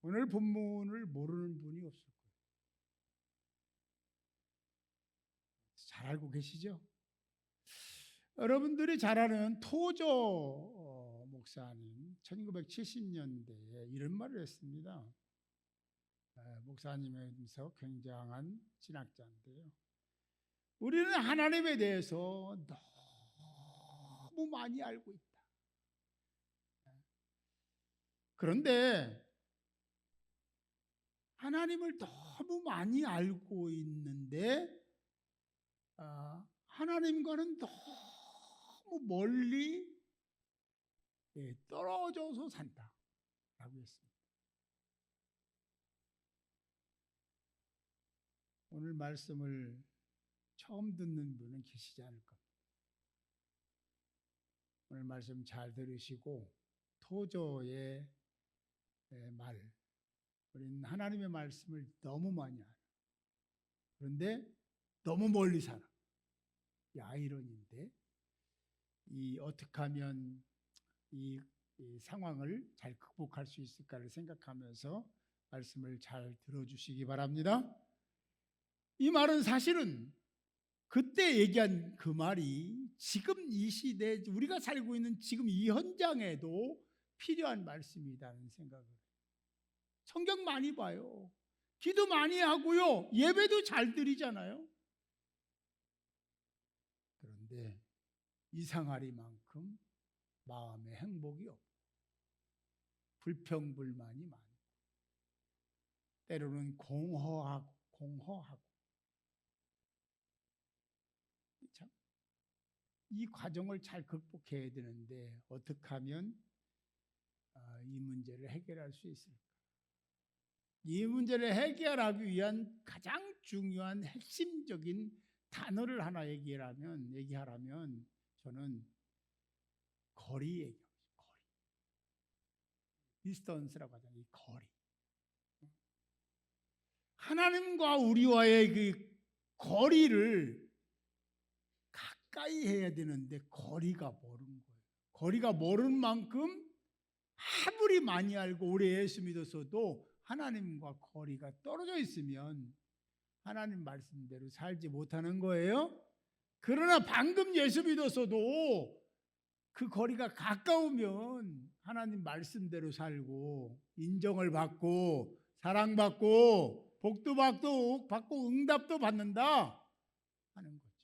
오늘 본문을 모르는 분이 없을 거예요. 잘 알고 계시죠? 여러분들이 잘 아는 토저 목사님 1970년대에 이런 말을 했습니다. 목사님에서 굉장한 신학자인데요. 우리는 하나님에 대해서 너무 많이 알고 있다. 그런데 하나님을 너무 많이 알고 있는데 하나님과는 너무 멀리 떨어져서 산다라고 했습니다. 오늘 말씀을 처음 듣는 분은 계시지 않을 겁니다. 오늘 말씀 잘 들으시고 토저의 말, 우리는 하나님의 말씀을 너무 많이 알아. 그런데 너무 멀리 살아. 이 아이러니인데 어떻게 하면 이 상황을 잘 극복할 수 있을까를 생각하면서 말씀을 잘 들어주시기 바랍니다. 이 말은 사실은 그때 얘기한 그 말이 지금 이 시대 우리가 살고 있는 지금 이 현장에도 필요한 말씀이라는 생각을 해요. 성경 많이 봐요. 기도 많이 하고요. 예배도 잘 드리잖아요. 그런데 이상하리만큼 마음에 행복이 없고 불평불만이 많고 때로는 공허하고 참, 이 과정을 잘 극복해야 되는데 어떻게 하면 이 문제를 해결할 수 있을까? 이 문제를 해결하기 위한 가장 중요한 핵심적인 단어를 하나 얘기하라면 저는 거리 얘기합니다. 거리. 디스턴스라고 하잖아요. 이 거리. 하나님과 우리와의 그 거리를 가까이 해야 되는데 거리가 멀은 거예요. 거리가 멀은 만큼 아무리 많이 알고 오래 예수 믿었어도 하나님과 거리가 떨어져 있으면 하나님 말씀대로 살지 못하는 거예요. 그러나 방금 예수 믿었어도 그 거리가 가까우면 하나님 말씀대로 살고 인정을 받고 사랑받고 복도 받고 응답도 받는다 하는 거죠.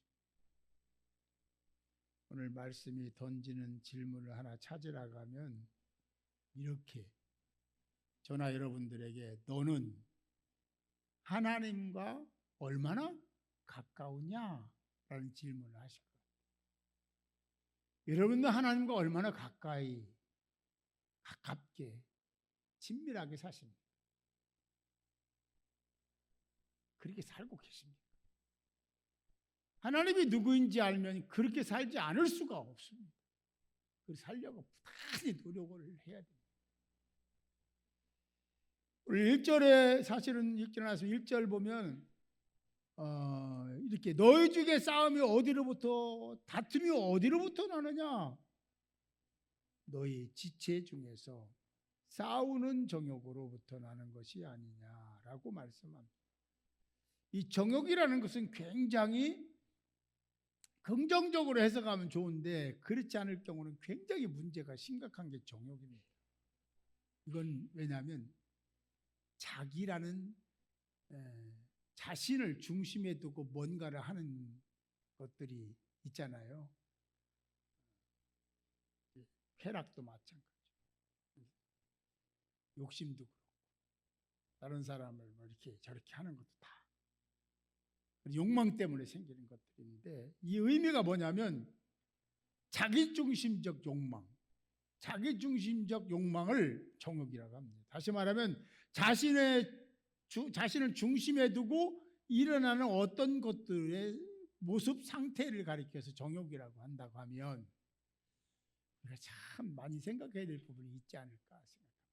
오늘 말씀이 던지는 질문을 하나 찾으러 가면 이렇게 저나 여러분들에게 너는 하나님과 얼마나 가까우냐? 라는 질문을 하실 거예요. 여러분도 하나님과 얼마나 가깝게, 친밀하게 사십니까? 그렇게 살고 계십니까? 하나님이 누구인지 알면 그렇게 살지 않을 수가 없습니다. 그렇게 살려고 부단히 노력을 해야 됩니다. 우리 1절에 사실은 6절 나서 1절 보면 이렇게 너희 중에 싸움이 다툼이 어디로부터 나느냐? 너희 지체 중에서 싸우는 정욕으로부터 나는 것이 아니냐라고 말씀합니다. 이 정욕이라는 것은 굉장히 긍정적으로 해석하면 좋은데 그렇지 않을 경우는 굉장히 문제가 심각한 게 정욕입니다. 이건 왜냐하면 자기라는 자신을 중심에 두고 뭔가를 하는 것들이 있잖아요. 쾌락도 마찬가지고 욕심도 그렇고 다른 사람을 뭐 이렇게 저렇게 하는 것도 다 욕망 때문에 생기는 것들인데 이 의미가 뭐냐면 자기중심적 욕망을 정욕이라고 합니다. 다시 말하면 자신을 중심에 두고 일어나는 어떤 것들의 모습 상태를 가리켜서 정욕이라고 한다고 하면 우리가 참 많이 생각해야 될 부분이 있지 않을까 생각합니다.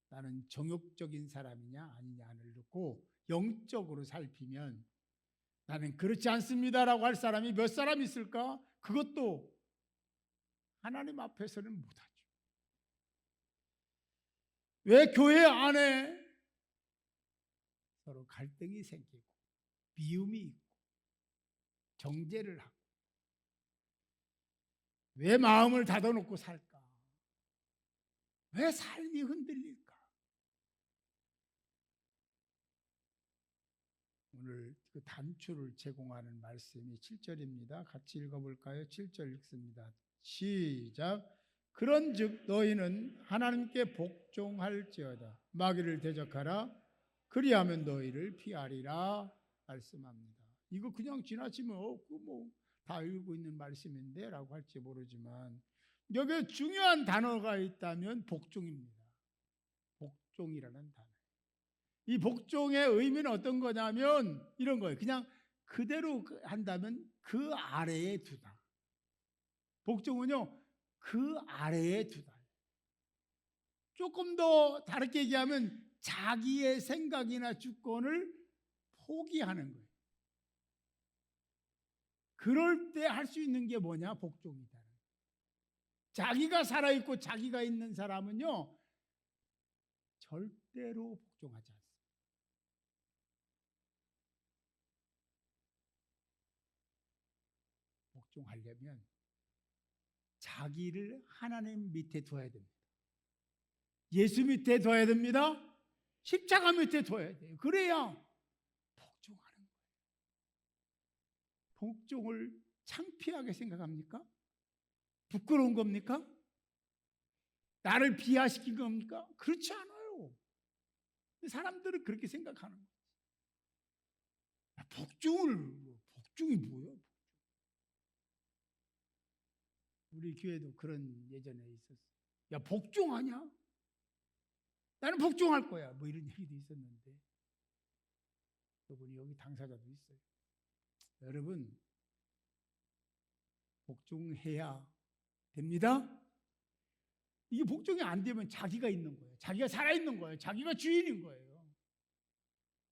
나는 정욕적인 사람이냐 아니냐를 놓고 영적으로 살피면 나는 그렇지 않습니다라고 할 사람이 몇 사람 있을까? 그것도 하나님 앞에서는 못하죠. 왜 교회 안에 서로 갈등이 생기고 미움이 있고 정죄를 하고 왜 마음을 닫아놓고 살까? 왜 삶이 흔들릴까? 오늘 그 단초를 제공하는 말씀이 7절입니다. 같이 읽어볼까요? 7절 읽습니다. 시작. 그런즉 너희는 하나님께 복종할지어다. 마귀를 대적하라. 그리하면 너희를 피하리라 말씀합니다. 이거 그냥 지나치면 다 읽고 있는 말씀인데 라고 할지 모르지만 여기에 중요한 단어가 있다면 복종입니다. 복종이라는 단어. 이 복종의 의미는 어떤 거냐면 이런 거예요. 그냥 그대로 한다면 그 아래에 두다. 복종은요, 그 아래에 두다. 조금 더 다르게 얘기하면 자기의 생각이나 주권을 포기하는 거예요. 그럴 때 할 수 있는 게 뭐냐? 복종이다. 자기가 살아있고 자기가 있는 사람은요, 절대로 복종하지 않습니다. 복종하려면 자기를 하나님 밑에 둬야 됩니다. 예수 밑에 둬야 됩니다. 십자가 밑에 둬야 돼요. 그래야 복종하는 거예요. 복종을 창피하게 생각합니까? 부끄러운 겁니까? 나를 비하시킨 겁니까? 그렇지 않아요. 사람들은 그렇게 생각하는 거예요. 복종이 뭐야? 우리 교회도 그런 예전에 있었어. 야, 복종하냐? 나는 복종할 거야. 뭐 이런 얘기도 있었는데. 그분이 여기 당사자도 있어요. 여러분, 복종해야 됩니다. 이게 복종이 안 되면 자기가 있는 거예요. 자기가 살아있는 거예요. 자기가 주인인 거예요.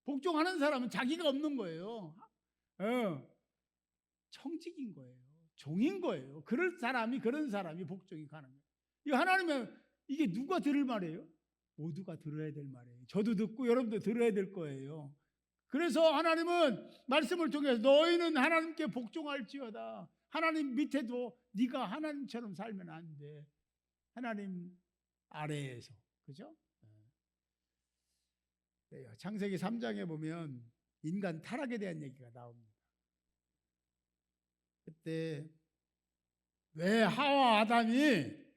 복종하는 사람은 자기가 없는 거예요. 청직인 거예요. 종인 거예요. 그런 사람이 복종이 가는 거예요. 이 하나님은 이게 누가 들을 말이에요? 모두가 들어야 될 말이에요. 저도 듣고 여러분도 들어야 될 거예요. 그래서 하나님은 말씀을 통해서 너희는 하나님께 복종할지어다. 하나님 밑에도 네가 하나님처럼 살면 안 돼. 하나님 아래에서. 그죠? 창세기 3장에 보면 인간 타락에 대한 얘기가 나옵니다. 그때 왜 하와 아담이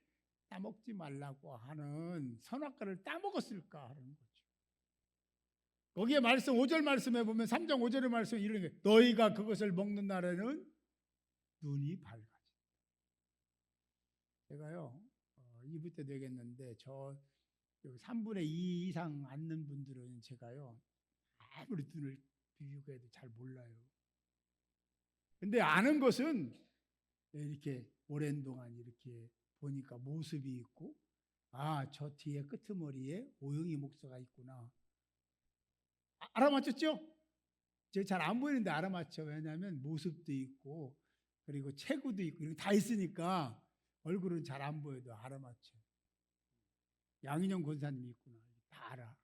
따먹지 말라고 하는 선악과를 따먹었을까 하는 거죠. 거기에 말씀 5절 말씀에 보면 3장 5절의 말씀에 이런 게 너희가 그것을 먹는 날에는 눈이 밝아진다. 제가요 2부 때 되겠는데 저 3분의 2 이상 앉는 분들은 제가요 아무리 눈을 비교해도 잘 몰라요. 근데 아는 것은 이렇게 오랜 동안 이렇게 보니까 모습이 있고 저 뒤에 끄트머리에 오영이 목사가 있구나. 알아맞혔죠? 제가 잘 안 보이는데 알아맞혀. 왜냐하면 모습도 있고 그리고 체구도 있고 이런 다 있으니까 얼굴은 잘 안 보여도 알아맞혀. 양인영 권사님이 있구나. 다 알아.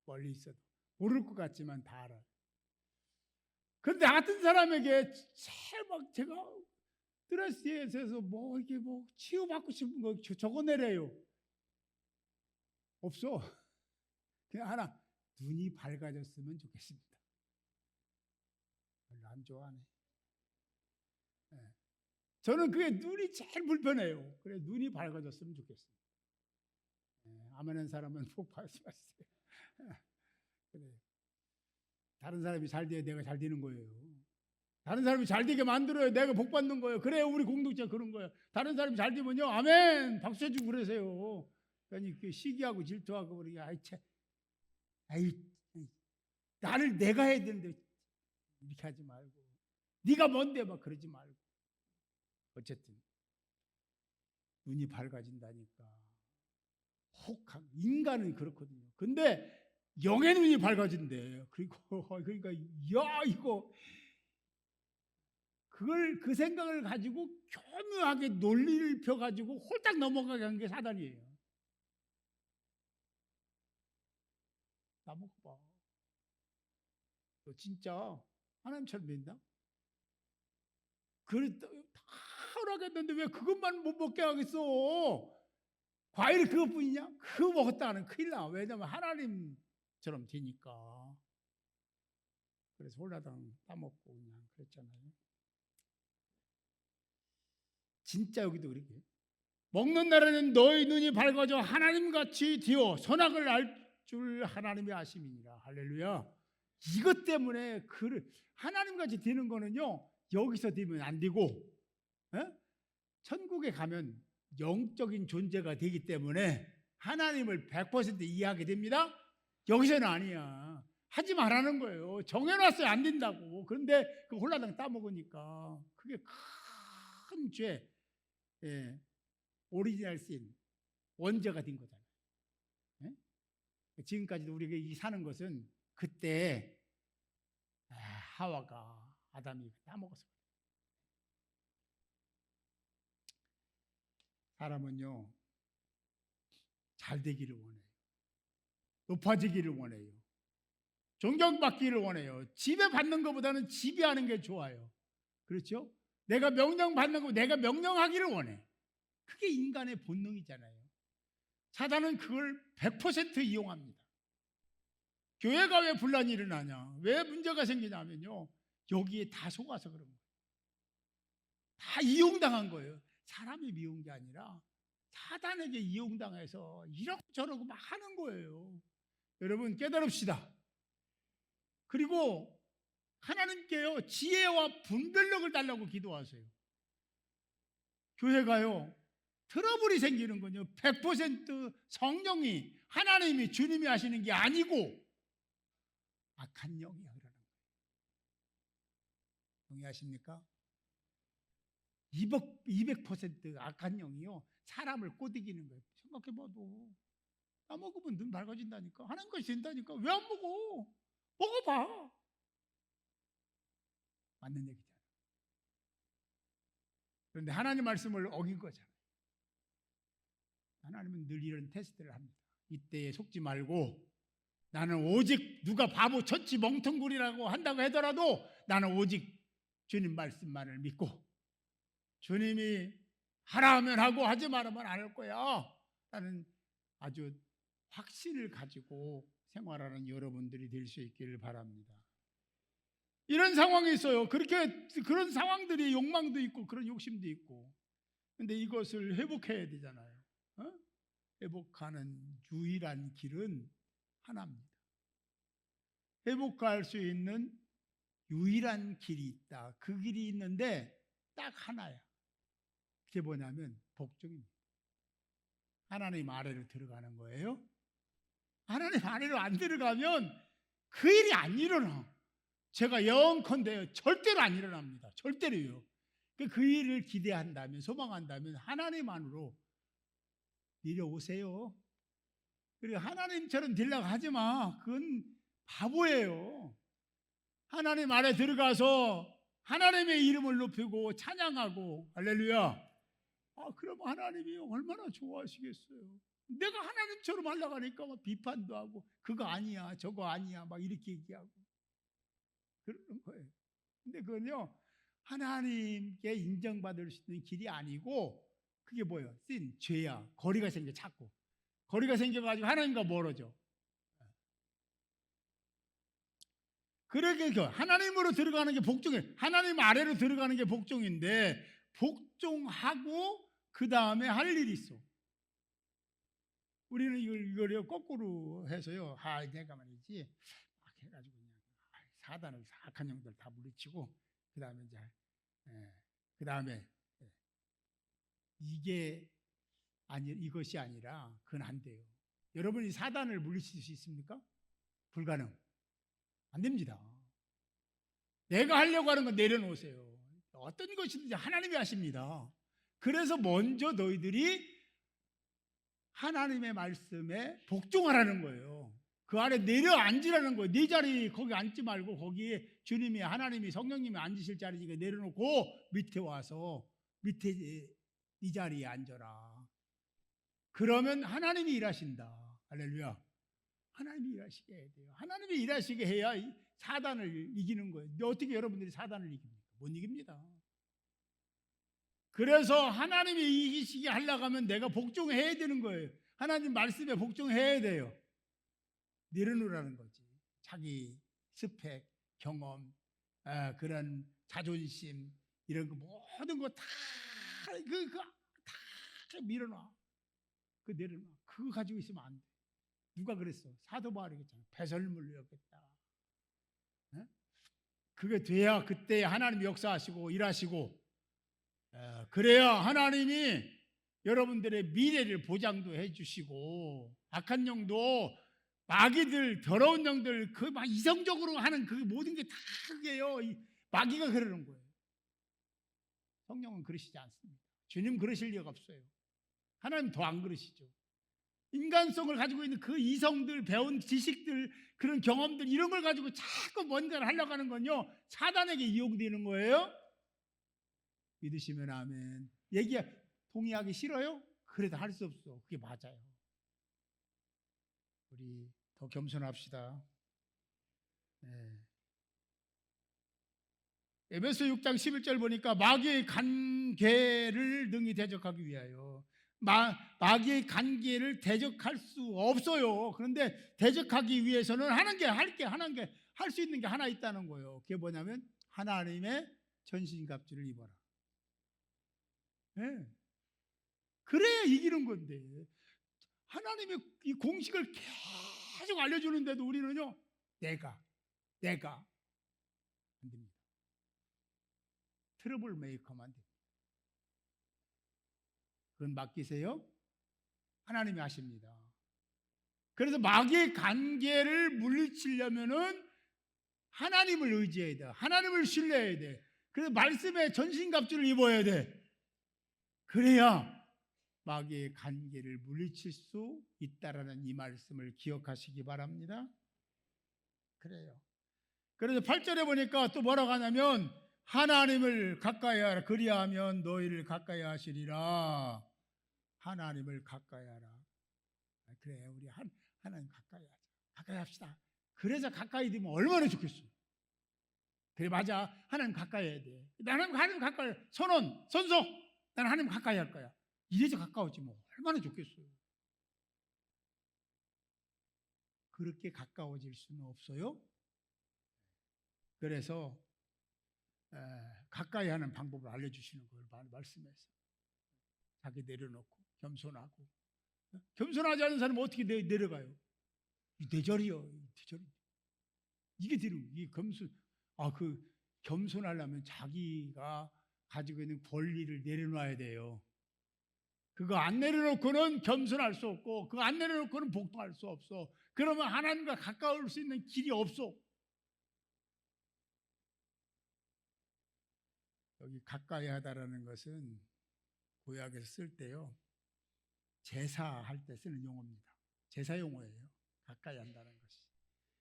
멀리 있어도. 모를 것 같지만 다 알아. 그런데 나 같은 사람에게 막 제가 스트레스에서 이게 치유받고 싶은 거 적어내래요. 없어. 그냥 하나 눈이 밝아졌으면 좋겠습니다. 별로 안 좋아하네. 네. 저는 그게 눈이 제일 불편해요. 그래 눈이 밝아졌으면 좋겠습니다. 네. 아멘한 사람은 복 받으세요. 그래. 다른 사람이 잘 돼야 내가 잘 되는 거예요. 다른 사람이 잘 되게 만들어야 내가 복 받는 거예요. 그래야 우리 공동체가 그런 거예요. 다른 사람이 잘 되면요, 아멘 박수 해주고 그러세요. 그러니까 시기하고 질투하고 그러게 나를 내가 해야 되는데 이렇게 하지 말고 네가 뭔데 막 그러지 말고 어쨌든 눈이 밝아진다니까. 혹한 인간은 그렇거든요. 근데 영의 눈이 밝아진대. 그러니까 이거 그 생각을 가지고 교묘하게 논리를 펴가지고 홀딱 넘어가게 한 게 사단이에요. 따먹어봐. 너 진짜 하나님처럼 된다? 그래, 다 허락했는데 왜 그것만 못 먹게 하겠어? 과일이 그것뿐이냐? 그거 먹었다 하는 큰일 나. 왜냐면 하나님처럼 되니까. 그래서 홀라당 따먹고 그냥 그랬잖아요. 진짜 여기도 그렇게. 먹는 날에는 너희 눈이 밝아져 하나님같이 되어 선악을 알 줄 하나님의 아심이니라. 할렐루야. 이것 때문에 하나님같이 되는 거는요, 여기서 되면 안 되고, 천국에 가면 영적인 존재가 되기 때문에 하나님을 100% 이해하게 됩니다. 여기서는 아니야. 하지 말라는 거예요. 정해놨어요. 안 된다고. 그런데 그 홀라당 따먹으니까 그게 큰 죄, 오리지널 신, 원죄가 된 거잖아요. 지금까지도 우리가 사는 것은 그때 하와가 아담이 따먹어서 그래요. 사람은요, 잘 되기를 원해요. 높아지기를 원해요. 존경받기를 원해요. 지배받는 것보다는 지배하는 게 좋아요. 그렇죠? 내가 명령받는 거, 내가 명령하기를 원해. 그게 인간의 본능이잖아요. 사단은 그걸 100% 이용합니다. 교회가 왜 분란이 일어나냐? 왜 문제가 생기냐면요, 여기에 다 속아서 그런 거예요. 다 이용당한 거예요. 사람이 미운 게 아니라 사단에게 이용당해서 이러고 저러고 막 하는 거예요. 여러분 깨달읍시다. 그리고 하나님께요, 지혜와 분별력을 달라고 기도하세요. 교회가요, 트러블이 생기는 건요, 100% 성령이, 하나님이, 주님이 하시는 게 아니고 악한 영이 흐르는 거예요. 동의하십니까? 200% 악한 영이요, 사람을 꼬드기는 거예요. 생각해봐도 먹으면 눈 밝아진다니까. 하나님 것이 된다니까. 왜 안 먹어? 먹어봐. 맞는 얘기잖아. 그런데 하나님 말씀을 어긴 거잖아요. 하나님은 늘 이런 테스트를 합니다. 이때에 속지 말고, 나는 오직 누가 바보 천치 멍텅구리라고 한다고 하더라도 나는 오직 주님 말씀만을 믿고, 주님이 하라 하면 하고 하지 말으면 안 할 거야 라는 아주 확신을 가지고 생활하는 여러분들이 될 수 있기를 바랍니다. 이런 상황이 있어요. 그런 상황들이 욕망도 있고 그런 욕심도 있고. 근데 이것을 회복해야 되잖아요. 회복하는 유일한 길은 하나입니다. 회복할 수 있는 유일한 길이 있다. 그 길이 있는데 딱 하나야. 그게 뭐냐면 복종입니다. 하나님 아래로 들어가는 거예요. 하나님 아래로 안 들어가면 그 일이 안 일어나. 제가 영컨대요, 절대로 안 일어납니다. 절대로요. 그 일을 기대한다면, 소망한다면 하나님 안으로 내려오세요. 그리고 하나님처럼 되려고 하지 마. 그건 바보예요. 하나님 안에 들어가서 하나님의 이름을 높이고 찬양하고, 할렐루야. 그럼 하나님이 얼마나 좋아하시겠어요. 내가 하나님처럼 하려고 하니까 막 비판도 하고, 그거 아니야, 저거 아니야, 막 이렇게 얘기하고 그러는 거예요. 근데 그건요, 하나님께 인정받을 수 있는 길이 아니고, 그게 뭐예요? 죄야. 거리가 생겨, 자꾸. 거리가 생겨가지고 하나님과 멀어져. 그러게 하나님으로 들어가는 게 복종이에요. 하나님 아래로 들어가는 게 복종인데, 복종하고 그 다음에 할 일이 있어. 우리는 이걸 거꾸로 해서요, 내가 말이지 막 해가지고 그냥 사단을, 악한 영들 다 물리치고, 그 다음에 이제 그 다음에 이것이 아니라 그건 안 돼요. 여러분이 사단을 물리칠 수 있습니까? 불가능. 안 됩니다. 내가 하려고 하는 건 내려놓으세요. 어떤 것이든지 하나님이 하십니다. 그래서 먼저 너희들이 하나님의 말씀에 복종하라는 거예요. 그 아래 내려앉으라는 거예요. 네 자리 거기 앉지 말고, 거기에 주님이, 하나님이, 성령님이 앉으실 자리니까 내려놓고 밑에 와서 밑에 이 자리에 앉아라. 그러면 하나님이 일하신다. 할렐루야. 하나님이 일하시게 해야 돼요. 하나님이 일하시게 해야 사단을 이기는 거예요. 근데 어떻게 여러분들이 사단을 이깁니까? 못 이깁니다. 그래서 하나님이 이기시게 하려고 하면 내가 복종해야 되는 거예요. 하나님 말씀에 복종해야 돼요. 내려놓으라는 거지. 자기 스펙, 경험, 그런 자존심 이런 거 모든 거 다 밀어놔. 그 내려놔. 그거 가지고 있으면 안 돼. 누가 그랬어? 사도 바울이 그랬잖아. 배설물로 여겼다. 그게 돼야 그때 하나님 역사하시고 일하시고, 그래야 하나님이 여러분들의 미래를 보장도 해주시고, 악한 영도 마귀들, 더러운 영들 그 막 이성적으로 하는 그 모든 게 다 그게요. 마귀가 그러는 거예요. 성령은 그러시지 않습니다. 주님 그러실 리가 없어요. 하나님 더 안 그러시죠. 인간성을 가지고 있는 그 이성들, 배운 지식들, 그런 경험들 이런 걸 가지고 자꾸 뭔가를 하려고 하는 건요, 사단에게 이용되는 거예요. 믿으시면 아멘. 동의하기 싫어요? 그래도 할 수 없어. 그게 맞아요. 우리 더 겸손합시다. 에베소 6장 11절 보니까 마귀의 간계를 능히 대적하기 위하여. 마귀의 간계를 대적할 수 없어요. 그런데 대적하기 위해서는 할 수 있는 게 하나 있다는 거예요. 그게 뭐냐면 하나님의 전신갑주를 입어라. 네. 그래야 이기는 건데, 하나님의 이 공식을 계속 알려주는데도 우리는요, 내가 안 됩니다. 트러블 메이커만 안 됩니다. 그건 맡기세요. 하나님이 하십니다. 그래서 마귀의 관계를 물리치려면은 하나님을 의지해야 돼. 하나님을 신뢰해야 돼. 그래서 말씀에 전신갑주를 입어야 돼. 그래야 마귀의 관계를 물리칠 수 있다라는 이 말씀을 기억하시기 바랍니다. 그래요. 그래서 8절에 보니까 또 뭐라고 하냐면 하나님을 가까이 하라. 그리하면 너희를 가까이 하시리라. 하나님을 가까이 하라. 그래, 우리 하나님 가까이 하자. 가까이 합시다. 그래서 가까이 되면 얼마나 좋겠어. 그래, 맞아. 하나님 가까이 해야 돼. 나는 하나님 가까이, 선속. 나는 하나님 가까이 할 거야. 이래서 가까워지 뭐. 얼마나 좋겠어요. 그렇게 가까워질 수는 없어요. 그래서 가까이 하는 방법을 알려주시는 걸 말씀해서 자기 내려놓고 겸손하고. 겸손하지 않은 사람은 어떻게 내려가요? 내 자리요. 이게 겸손하려면 자기가 가지고 있는 권리를 내려놔야 돼요. 그거 안 내려놓고는 겸손할 수 없고, 그거 안 내려놓고는 복종할 수 없어. 그러면 하나님과 가까울 수 있는 길이 없어. 여기 가까이 하다라는 것은 구약에서 쓸 때요, 제사할 때 쓰는 용어입니다. 제사 용어예요. 가까이 한다는 것이.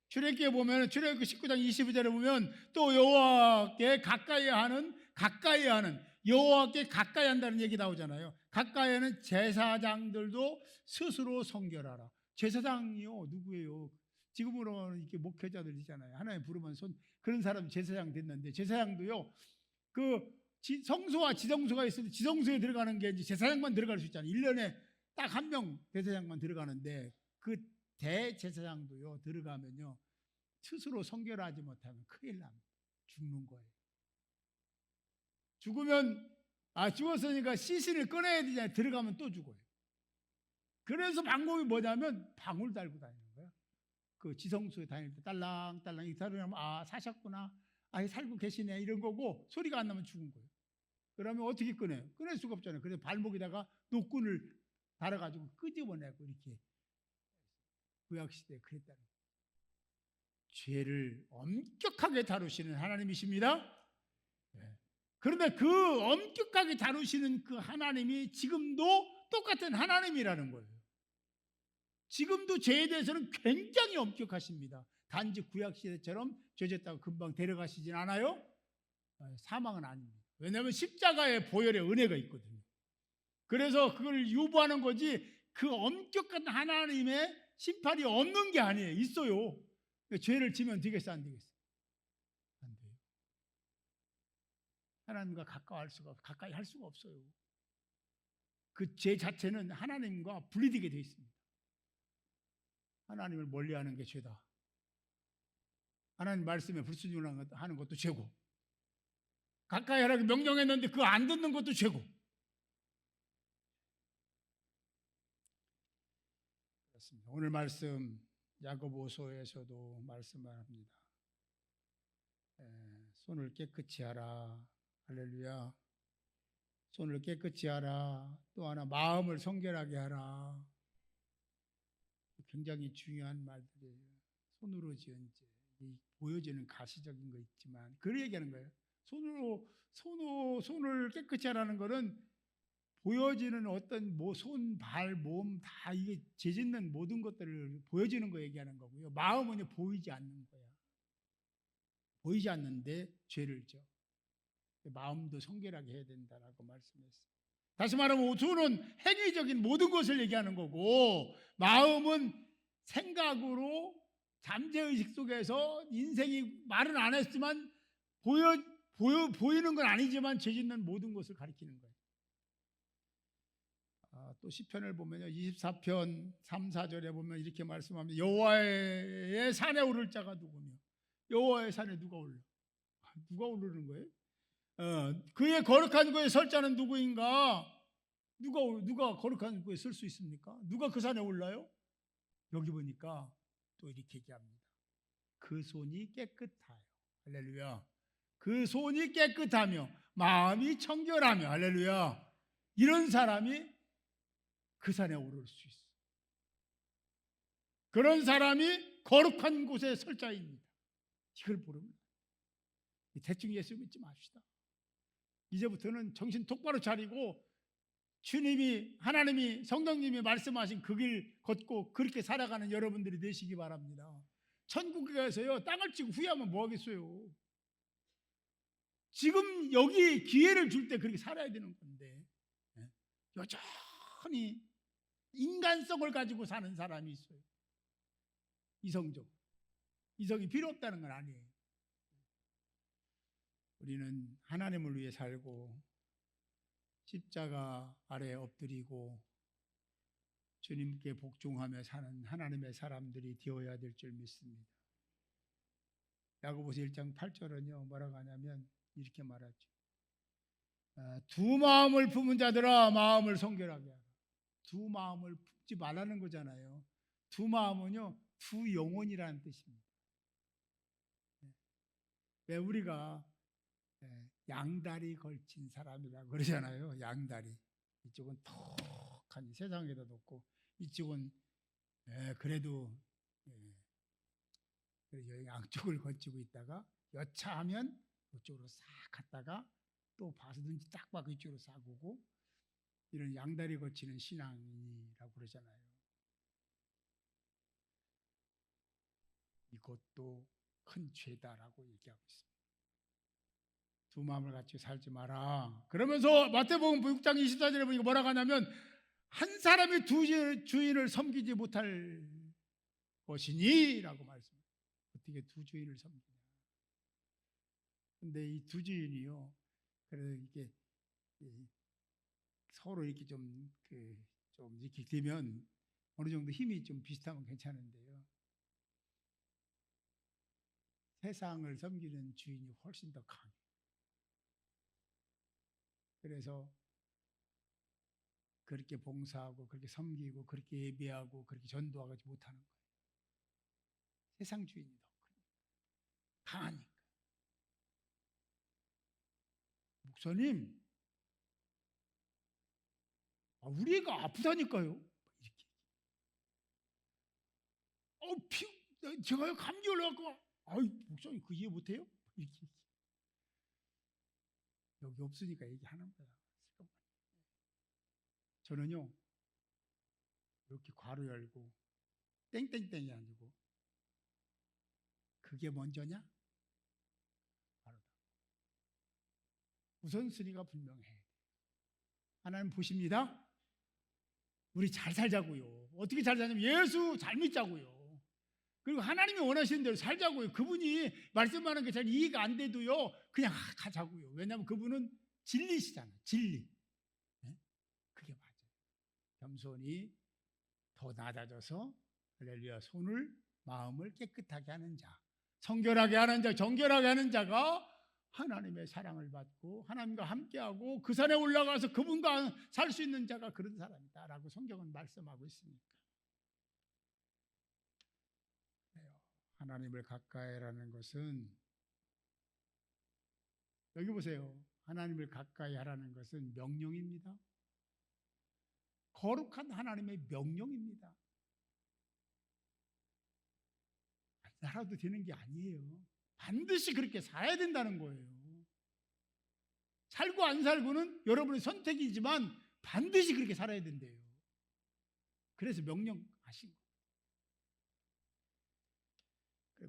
출애굽기에 보면, 출애굽기 19장 22절에 보면 또 여호와께 가까이 하는 여호와께 가까이 한다는 얘기 나오잖아요. 가까이 하는 제사장들도 스스로 성결하라. 제사장이요, 누구예요? 지금으로는 이렇게 목회자들이잖아요. 하나님 부르면 그런 사람 제사장 됐는데, 제사장도요, 성소와 지성소가 있어도 지성소에 들어가는 게 이제 제사장만 들어갈 수 있잖아요. 1년에 딱 한 명 대제사장만 들어가는데, 그 대제사장도요, 들어가면요, 스스로 성결하지 못하면 큰일 납니다. 죽는 거예요. 죽었으니까 시신을 꺼내야 되잖아요. 들어가면 또 죽어요. 그래서 방법이 뭐냐면 방울 달고 다니는 거예요. 그 지성소에 다닐 때 딸랑딸랑 이 사람이 사셨구나, 살고 계시네, 이런 거고, 소리가 안 나면 죽은 거예요. 그러면 어떻게 꺼내요? 꺼낼 수가 없잖아요. 그래서 발목에다가 노끈을 달아가지고 끄집어내고, 이렇게 구약시대에 그랬다는 거예요. 죄를 엄격하게 다루시는 하나님이십니다. 그런데 그 엄격하게 다루시는 그 하나님이 지금도 똑같은 하나님이라는 거예요. 지금도 죄에 대해서는 굉장히 엄격하십니다. 단지 구약시대처럼 죄졌다고 금방 데려가시진 않아요. 사망은 아닙니다. 왜냐하면 십자가의 보혈의 은혜가 있거든요. 그래서 그걸 유보하는 거지, 그 엄격한 하나님의 심판이 없는 게 아니에요. 있어요. 죄를 지면 되겠어, 안 되겠어? 안 돼요. 하나님과 가까이 할 수가 없어요. 그 죄 자체는 하나님과 분리되게 되어 있습니다. 하나님을 멀리하는 게 죄다. 하나님 말씀에 불순종하는 것도 죄고, 가까이 하라고 명령했는데 그거 안 듣는 것도 죄고. 그렇습니다. 오늘 말씀 야고보서에서도 말씀합니다. 손을 깨끗이 하라. 할렐루야. 손을 깨끗이 하라. 또 하나 마음을 성결하게 하라. 굉장히 중요한 말들이에요. 손으로 지은 죄. 보여지는 가시적인 거 있지만 그걸 얘기하는 거예요. 손을 깨끗이 하라는 거는 보여지는 어떤 손, 발, 몸 다 이게 죄짓는 모든 것들을 보여지는 거 얘기하는 거고요. 마음은 보이지 않는 거야. 보이지 않는데 죄를 져. 마음도 성결하게 해야 된다라고 말씀했어요. 다시 말하면 손은 행위적인 모든 것을 얘기하는 거고, 마음은 생각으로 잠재의식 속에서 인생이 말은 안 했지만 보이는 건 아니지만 죄짓는 모든 것을 가리키는 거예요. 또 시편을 보면요, 24편 3, 4절에 보면 이렇게 말씀합니다. 여호와의 산에 오를 자가 누구며? 여호와의 산에 누가 올라? 누가 오르는 거예요? 그의 거룩한 곳에 설 자는 누구인가? 누가 거룩한 곳에 설 수 있습니까? 누가 그 산에 올라요? 여기 보니까 또 이렇게 얘기합니다. 그 손이 깨끗하여. 할렐루야. 그 손이 깨끗하며 마음이 청결하며. 할렐루야. 이런 사람이 그 산에 오를 수 있어. 그런 사람이 거룩한 곳에 설 자입니다. 이걸 모르면 대충 예수 믿지 맙시다. 이제부터는 정신 똑바로 차리고 주님이, 하나님이, 성령님이 말씀하신 그 길 걷고 그렇게 살아가는 여러분들이 되시기 바랍니다. 천국에 가서요, 땅을 치고 후회하면 뭐 하겠어요? 지금 여기 기회를 줄 때 그렇게 살아야 되는 건데, 여전히 인간성을 가지고 사는 사람이 있어요. 이성이 필요 없다는 건 아니에요. 우리는 하나님을 위해 살고 십자가 아래 엎드리고 주님께 복종하며 사는 하나님의 사람들이 되어야 될 줄 믿습니다. 야고보서 1장 8절은요, 뭐라고 하냐면 이렇게 말하죠. 두 마음을 품은 자들아 마음을 성결하게 하라. 두 마음을 품지 말라는 거잖아요. 두 마음은요, 두 영혼이라는 뜻입니다. 왜 우리가 양다리 걸친 사람이라고 그러잖아요. 양다리. 이쪽은 턱하니 세상에다 놓고 이쪽은 그래도 양쪽을 걸치고 있다가 여차하면 이쪽으로 싹 갔다가 또 봐서든지 딱 봐서 이쪽으로 싹 오고, 이런 양다리 걸치는 신앙이라고 그러잖아요. 이것도 큰 죄다라고 얘기하고 있습니다. 두 마음을 같이 살지 마라. 그러면서 마태복음 6장 24절에 보니까 뭐라고 하냐면, 한 사람이 두 주인을 섬기지 못할 것이니 라고 말씀합니다. 어떻게 두 주인을 섬기냐. 근데 이 두 주인이요, 그래서 이게 서로 이렇게 좀 이렇게 되면 어느 정도 힘이 좀 비슷하면 괜찮은데요. 세상을 섬기는 주인이 훨씬 더 강해요. 그래서 그렇게 봉사하고 그렇게 섬기고 그렇게 예배하고 그렇게 전도하지 못하는 거예요. 세상 주인이 더 강하니까. 목사님, 우리 애가 아프다니까요. 이렇게. 제가요 감기 올라갖고, 목사님 그 이해 못해요? 이렇게. 여기 없으니까 얘기하는 거야. 저는요, 이렇게 괄호 열고 땡땡땡이 아니고, 그게 먼저냐? 바로다. 우선순위가 분명해. 하나님 보십니다. 우리 잘 살자고요. 어떻게 잘 사냐면 예수 잘 믿자고요. 그리고 하나님이 원하시는 대로 살자고요. 그분이 말씀하는 게 잘 이해가 안 돼도요, 그냥 가자고요. 왜냐하면 그분은 진리시잖아요. 진리. 네? 그게 맞아요. 겸손히 더 낮아져서 할렐루야, 손을 마음을 깨끗하게 하는 자, 성결하게 하는 자, 정결하게 하는 자가 하나님의 사랑을 받고 하나님과 함께하고 그 산에 올라가서 그분과 살 수 있는 자가 그런 사람이다라고 성경은 말씀하고 있으니까. 하나님을 가까이하라는 것은, 여기 보세요. 하나님을 가까이 하라는 것은 명령입니다. 거룩한 하나님의 명령입니다. 살아도 되는 게 아니에요. 반드시 그렇게 살아야 된다는 거예요. 살고 안 살고는 여러분의 선택이지만 반드시 그렇게 살아야 된대요. 그래서 명령하신 거예요.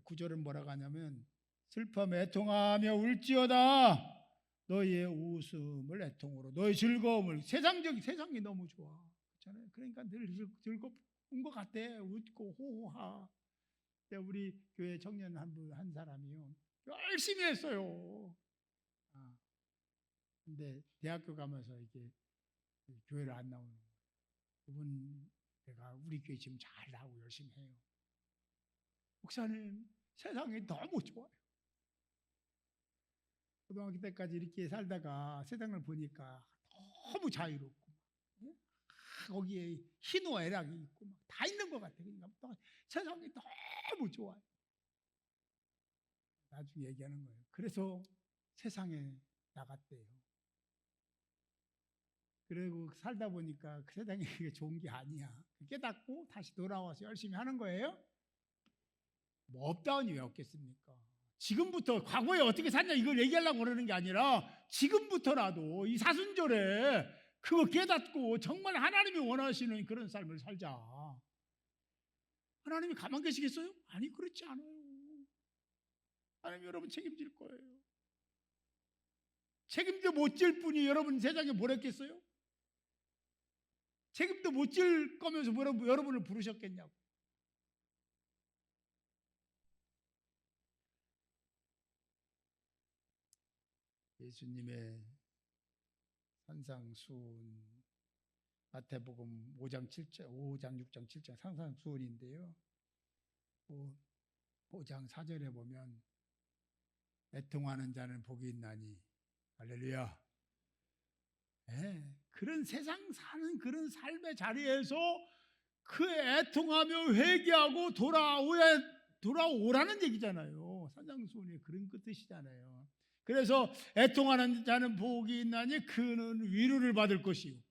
구절은 뭐라고 하냐면, 슬퍼하며 애통하며 울지어다 너희의 웃음을 애통으로, 너희 즐거움을, 세상이 너무 좋아. 그렇잖아요. 그러니까 늘 즐거운 것 같아. 웃고 호호하. 우리 교회 청년 한 사람이요, 열심히 했어요. 근데 대학교 가면서 이게 교회를 안 나오는 거예요. 그분 내가 우리 교회 지금 잘 나오고 열심히 해요. 목사님, 세상이 너무 좋아요. 고등학교 때까지 이렇게 살다가 세상을 보니까 너무 자유롭고, 거기에 희노애락이 있고 다 있는 것 같아요. 그러니까 세상이 너무 좋아요. 나중에 얘기하는 거예요. 그래서 세상에 나갔대요. 그리고 살다 보니까 그 세상이 그게 좋은 게 아니야. 깨닫고 다시 돌아와서 열심히 하는 거예요. 뭐 업다운이 왜 없겠습니까? 지금부터, 과거에 어떻게 샀냐 이걸 얘기하려고 그러는 게 아니라 지금부터라도 이 사순절에 그거 깨닫고 정말 하나님이 원하시는 그런 삶을 살자. 하나님이 가만 계시겠어요? 아니, 그렇지 않아요. 하나님 여러분 책임질 거예요. 책임도 못 질 분이 여러분 세상에 뭘 했겠어요? 책임도 못 질 거면서 여러분을 부르셨겠냐고. 예수님의 산상수훈, 마태복음 5장 6장 7장 산상수훈인데요, 5장 4절에 보면 애통하는 자는 복이 있나니, 할렐루야. 네, 그런 세상 사는 그런 삶의 자리에서 그 애통하며 회개하고 돌아오라는 얘기잖아요. 산상수훈의 그런 뜻이잖아요. 그래서 애통하는 자는 복이 있나니 그는 위로를 받을 것이요.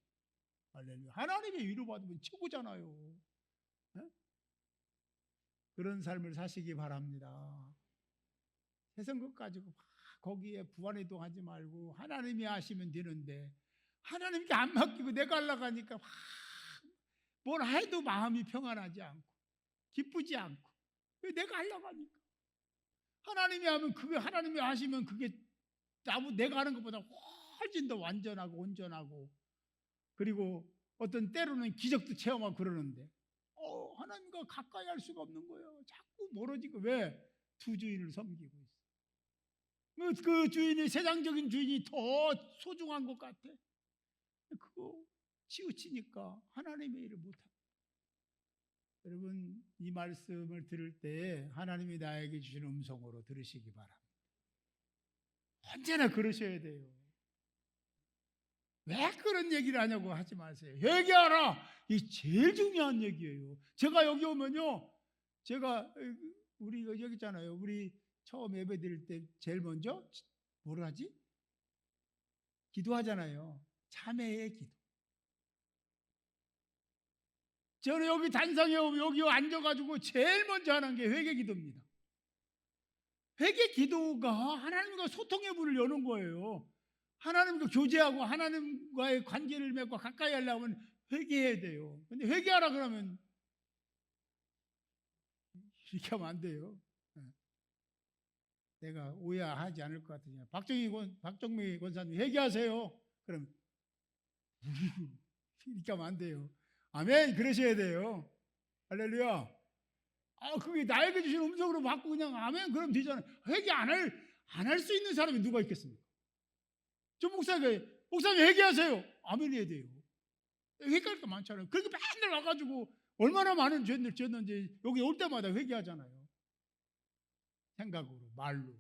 할렐루야. 하나님의 위로 받으면 최고잖아요. 네? 그런 삶을 사시기 바랍니다. 세상 것 가지고 막 거기에 부안해동하지 말고 하나님이 하시면 되는데, 하나님께 안 맡기고 내가 하려고 하니까 뭘 해도 마음이 평안하지 않고 기쁘지 않고, 왜 내가 하려고 하니까. 하나님이 하면 그게, 하나님이 하시면 그게 내가 하는 것보다 훨씬 더 완전하고 온전하고, 그리고 어떤 때로는 기적도 체험하고 그러는데 하나님과 가까이 할 수가 없는 거예요. 자꾸 멀어지고. 왜? 두 주인을 섬기고 있어. 그 주인이, 세상적인 주인이 더 소중한 것 같아. 그거 치우치니까 하나님의 일을 못하고. 여러분, 이 말씀을 들을 때 하나님이 나에게 주신 음성으로 들으시기 바랍니다. 언제나 그러셔야 돼요. 왜 그런 얘기를 하냐고 하지 마세요. 회개하라. 이 제일 중요한 얘기예요. 제가 여기 오면요, 제가 우리 여기 있잖아요. 우리 처음 예배 드릴 때 제일 먼저 뭘 하지? 기도하잖아요. 참회의 기도. 저는 여기 단상에 오면 여기 앉아가지고 제일 먼저 하는 게 회개 기도입니다. 회개 기도가 하나님과 소통의 문을 여는 거예요. 하나님과 교제하고 하나님과의 관계를 맺고 가까이 하려면 회개해야 돼요. 근데 회개하라 그러면 이렇게 하면 안 돼요. 내가 오해하지 않을 것 같으냐. 박정미 권사님 회개하세요. 그럼 이렇게 하면 안 돼요. 아멘. 그러셔야 돼요. 할렐루야. 그게 나에게 주신 음성으로 받고 그냥 아멘 그럼 되잖아요. 회개 안 할 수 있는 사람이 누가 있겠습니까? 저 목사님 회개하세요. 아멘 해야 돼요. 회개할 게 많잖아요. 그렇게 맨날 와가지고 얼마나 많은 죄를 지었는지 여기 올 때마다 회개하잖아요. 생각으로, 말로,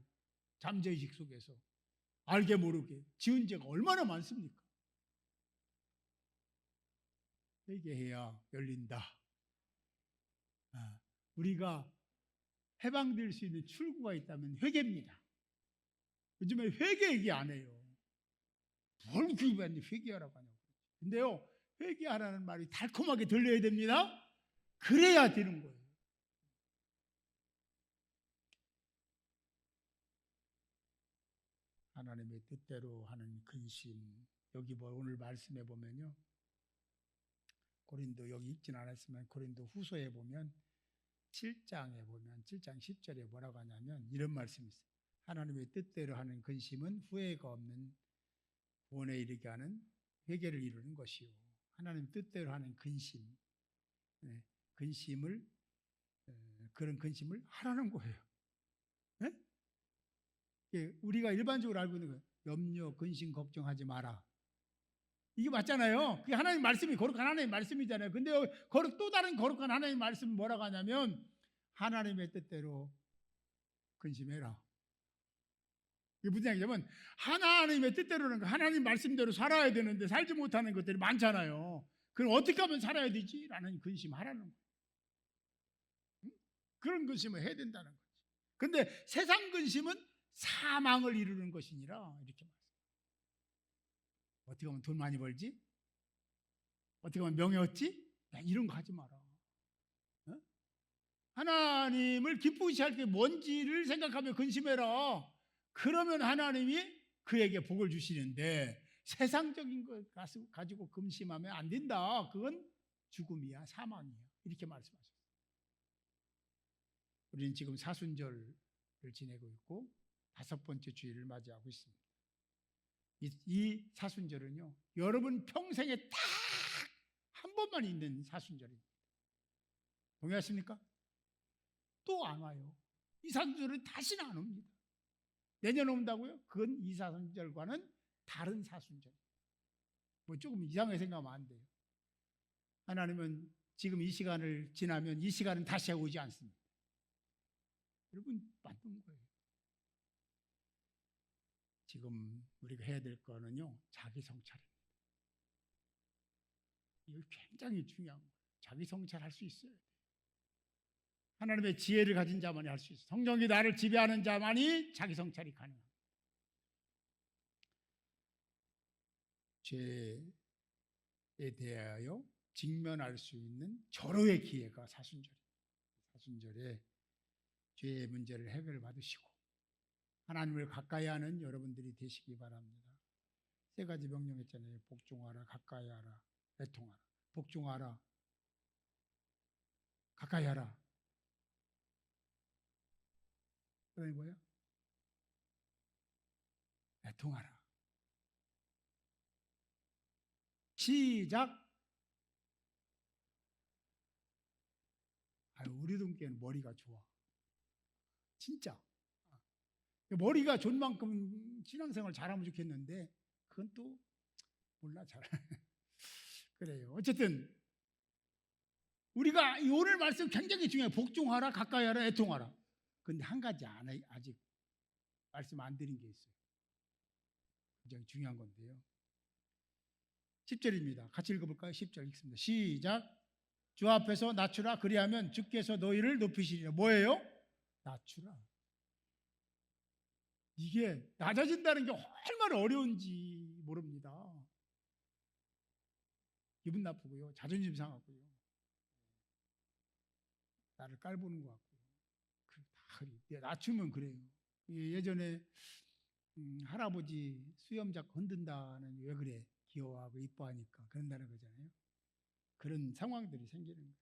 잠재의식 속에서 알게 모르게 지은 죄가 얼마나 많습니까? 회개해야 열린다. 우리가 해방될 수 있는 출구가 있다면 회개입니다. 요즘에 회개 얘기 안 해요. 뭘 그게 회개하라고 하냐고. 근데요, 회개하라는 말이 달콤하게 들려야 됩니다. 그래야 되는 거예요. 하나님의 뜻대로 하는 근심. 여기 오늘 말씀해 보면요. 고린도 여기 읽진 않았지만 고린도 후서에 보면 7장에 보면 7장 10절에 뭐라고 하냐면 이런 말씀이 있어요. 하나님의 뜻대로 하는 근심은 후회가 없는 구원에 이르게 하는 회개를 이루는 것이요. 하나님 뜻대로 하는 근심, 근심을 그런 근심을 하라는 거예요. 네? 우리가 일반적으로 알고 있는 거예요. 염려, 근심, 걱정하지 마라. 이게 맞잖아요. 그게 하나님 말씀이 거룩한 하나님 말씀이잖아요. 근데 또 다른 거룩한 하나님 말씀은 뭐라고 하냐면 하나님의 뜻대로 근심해라. 이게 무슨 얘기냐면 하나님의 뜻대로는 하나님 말씀대로 살아야 되는데 살지 못하는 것들이 많잖아요. 그럼 어떻게 하면 살아야 되지? 라는 근심하라는 거예요. 그런 근심을 해야 된다는 거지. 근데 세상 근심은 사망을 이루는 것이니라 이렇게 말해요. 어떻게 하면 돈 많이 벌지? 어떻게 하면 명예 얻지? 이런 거 하지 마라. 하나님을 기쁘시 할 게 뭔지를 생각하며 근심해라. 그러면 하나님이 그에게 복을 주시는데 세상적인 것 가지고 근심하면 안 된다. 그건 죽음이야, 사망이야. 이렇게 말씀하셨어요. 우리는 지금 사순절을 지내고 있고 5번째 주일을 맞이하고 있습니다. 이 사순절은요, 여러분 평생에 딱 한 번만 있는 사순절입니다. 동의하십니까? 또 안 와요. 이 사순절은 다시는 안 옵니다. 내년 온다고요? 그건 이 사순절과는 다른 사순절. 뭐 조금 이상하게 생각하면 안 돼요. 하나님은 지금 이 시간을 지나면 이 시간은 다시 오지 않습니다. 여러분 맞는 거예요. 지금 우리가 해야 될 거는요, 자기 성찰입니다. 이거 굉장히 중요한 거예요. 자기 성찰할 수 있어요. 하나님의 지혜를 가진 자만이 할 수 있어요. 성령이 나를 지배하는 자만이 자기 성찰이 가능합니다. 죄에 대하여 직면할 수 있는 절호의 기회가 사순절입니다. 사순절에 죄의 문제를 해결 받으시고 하나님을 가까이 하는 여러분들이 되시기 바랍니다. 3가지 명령했잖아요. 복종하라, 가까이 하라, 애통하라. 복종하라, 가까이 하라. 그러니 뭐야? 애통하라. 시작. 우리 동께는 머리가 좋아. 진짜. 머리가 좋은 만큼 신앙생활 잘하면 좋겠는데 그건 또 몰라 잘. 그래요. 어쨌든 우리가 오늘 말씀 굉장히 중요해요. 복종하라, 가까이 하라, 애통하라. 근데 한 가지 아직 말씀 안 드린 게 있어요. 굉장히 중요한 건데요. 10절입니다. 같이 읽어볼까요? 10절 읽습니다. 시작. 주 앞에서 낮추라. 그리하면 주께서 너희를 높이시리라. 뭐예요? 낮추라. 이게 낮아진다는 게 얼마나 어려운지 모릅니다. 기분 나쁘고요. 자존심 상하고요. 나를 깔보는 것 같고요. 낮추면 그래요. 예전에 할아버지 수염 잡고 흔든다는 왜 그래? 귀여워하고 이뻐하니까 그런다는 거잖아요. 그런 상황들이 생기는 거예요.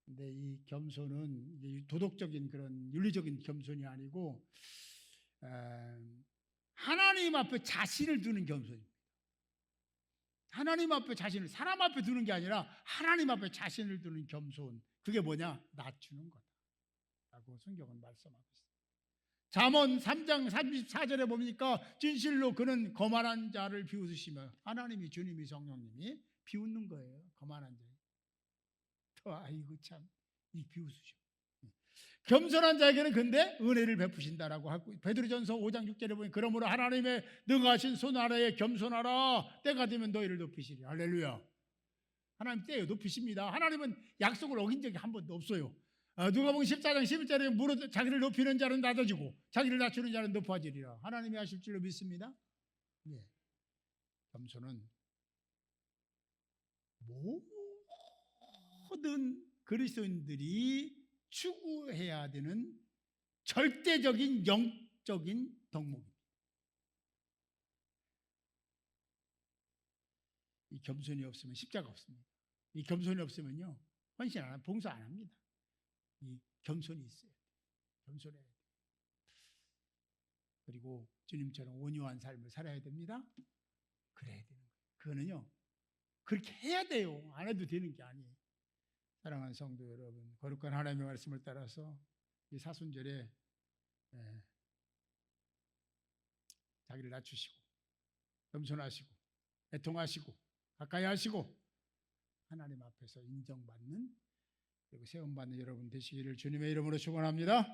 근데 이 겸손은 도덕적인 그런 윤리적인 겸손이 아니고 하나님 앞에 자신을 두는 겸손입니다. 하나님 앞에 자신을, 사람 앞에 두는 게 아니라 하나님 앞에 자신을 두는 겸손. 그게 뭐냐? 낮추는 거다 라고 성경은 말씀하고 있습니다. 잠언 3장 34절에 보니까 진실로 그는 거만한 자를 비웃으시며, 하나님이, 주님이, 성령님이 비웃는 거예요. 거만한 자. 아이고 참, 이 비웃으셔. 겸손한 자에게는 근데 은혜를 베푸신다라고 하고, 베드로전서 5장 6절에 보니 그러므로 하나님의 능하신 손 아래에 겸손하라. 때가 되면 너희를 높이시리. 할렐루야. 하나님 때요 높이십니다. 하나님은 약속을 어긴 적이 한 번도 없어요. 누가복음 14장 11절에 무릇 자기를 높이는 자는 낮아지고 자기를 낮추는 자는 높아지리라. 하나님이 하실 줄로 믿습니다. 네. 겸손은 모든 그리스도인들이 추구해야 되는 절대적인 영적인 덕목입니다. 이 겸손이 없으면 십자가 없습니다. 이 겸손이 없으면요 헌신 안, 봉사 안 합니다. 이 겸손이 있어요. 겸손해야 돼요. 그리고 주님처럼 온유한 삶을 살아야 됩니다. 그래야 되는 거예요. 그거는요 그렇게 해야 돼요. 안 해도 되는 게 아니에요. 사랑하는 성도 여러분, 거룩한 하나님의 말씀을 따라서 이 사순절에 자기를 낮추시고 겸손하시고 애통하시고 가까이 하시고 하나님 앞에서 인정받는, 그리고 세움받는 여러분 되시기를 주님의 이름으로 축원합니다.